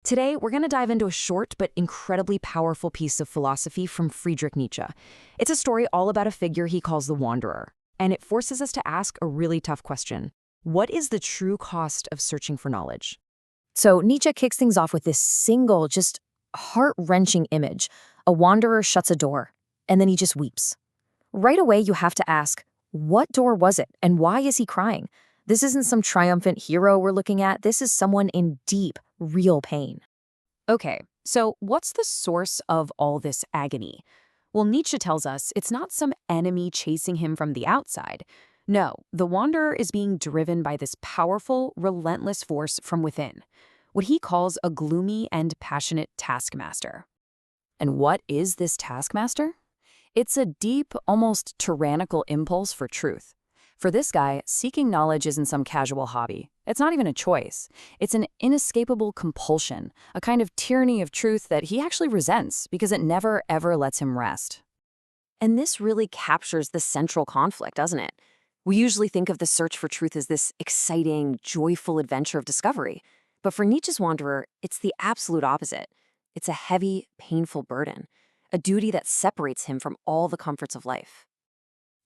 Today, we're going to dive into a short but incredibly powerful piece of philosophy from Friedrich Nietzsche. It's a story all about a figure he calls the Wanderer, and it forces us to ask a really tough question. What is the true cost of searching for knowledge? So Nietzsche kicks things off with this single, just heart-wrenching image. A wanderer shuts a door, and then he just weeps. Right away, you have to ask, what door was it, and why is he crying? This isn't some triumphant hero we're looking at. This is someone in deep, real pain. Okay, so what's the source of all this agony? Well, Nietzsche tells us it's not some enemy chasing him from the outside. No, the wanderer is being driven by this powerful, relentless force from within, what he calls a gloomy and passionate taskmaster. And what is this taskmaster? It's a deep, almost tyrannical impulse for truth. For this guy, seeking knowledge isn't some casual hobby. It's not even a choice. It's an inescapable compulsion, a kind of tyranny of truth that he actually resents because it never, ever lets him rest. And this really captures the central conflict, doesn't it? We usually think of the search for truth as this exciting, joyful adventure of discovery. But for Nietzsche's wanderer, it's the absolute opposite. It's a heavy, painful burden, a duty that separates him from all the comforts of life.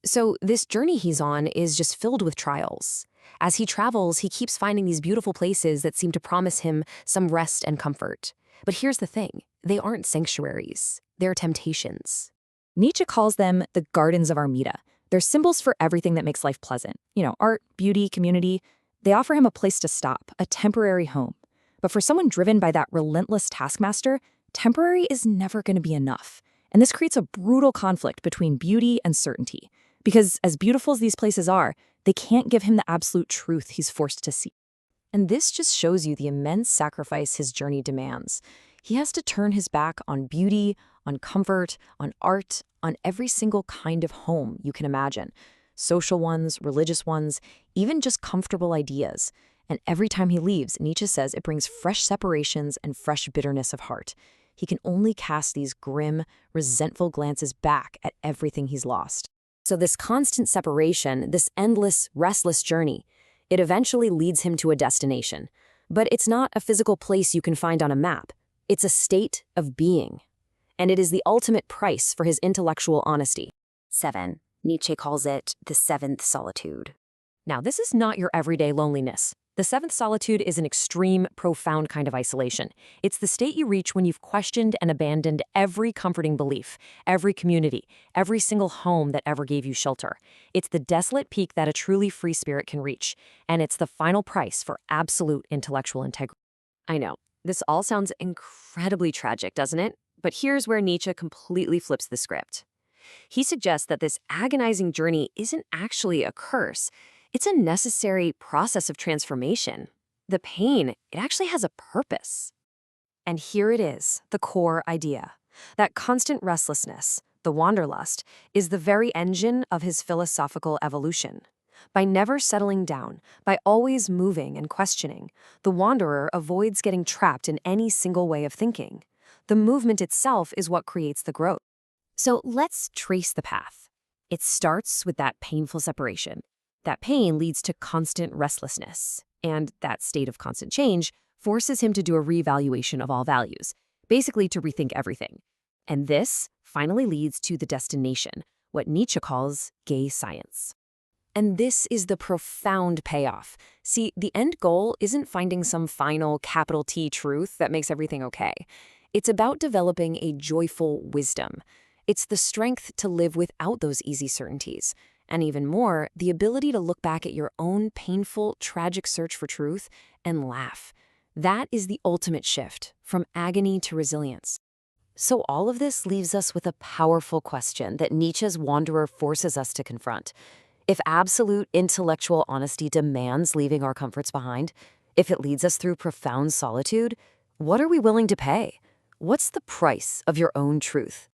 So this journey he's on is just filled with trials. As he travels, he keeps finding these beautiful places that seem to promise him some rest and comfort. But here's the thing, they aren't sanctuaries, they're temptations. Nietzsche calls them the gardens of Armida. They're symbols for everything that makes life pleasant. Art, beauty, community. They offer him a place to stop, a temporary home. But for someone driven by that relentless taskmaster, temporary is never going to be enough. And this creates a brutal conflict between beauty and certainty. Because as beautiful as these places are, they can't give him the absolute truth he's forced to see. And this just shows you the immense sacrifice his journey demands. He has to turn his back on beauty, on comfort, on art, on every single kind of home you can imagine. Social ones, religious ones, even just comfortable ideas. And every time he leaves, Nietzsche says it brings fresh separations and fresh bitterness of heart. He can only cast these grim, resentful glances back at everything he's lost. So this constant separation, this endless, restless journey, it eventually leads him to a destination. But it's not a physical place you can find on a map. It's a state of being. And it is the ultimate price for his intellectual honesty. 7. Nietzsche calls it the seventh solitude. Now, this is not your everyday loneliness. The seventh solitude is an extreme, profound kind of isolation. It's the state you reach when you've questioned and abandoned every comforting belief, every community, every single home that ever gave you shelter. It's the desolate peak that a truly free spirit can reach, and it's the final price for absolute intellectual integrity. I know, this all sounds incredibly tragic, doesn't it? But here's where Nietzsche completely flips the script. He suggests that this agonizing journey isn't actually a curse. It's a necessary process of transformation. The pain, it actually has a purpose. And here it is, the core idea. That constant restlessness, the wanderlust, is the very engine of his philosophical evolution. By never settling down, by always moving and questioning, the wanderer avoids getting trapped in any single way of thinking. The movement itself is what creates the growth. So let's trace the path. It starts with that painful separation. That pain leads to constant restlessness, and that state of constant change forces him to do a reevaluation of all values, basically to rethink everything. And this finally leads to the destination, what Nietzsche calls gay science. And this is the profound payoff. See, the end goal isn't finding some final capital T truth that makes everything okay. It's about developing a joyful wisdom. It's the strength to live without those easy certainties. And even more, the ability to look back at your own painful, tragic search for truth and laugh. That is the ultimate shift, from agony to resilience. So all of this leaves us with a powerful question that Nietzsche's Wanderer forces us to confront. If absolute intellectual honesty demands leaving our comforts behind, if it leads us through profound solitude, what are we willing to pay? What's the price of your own truth?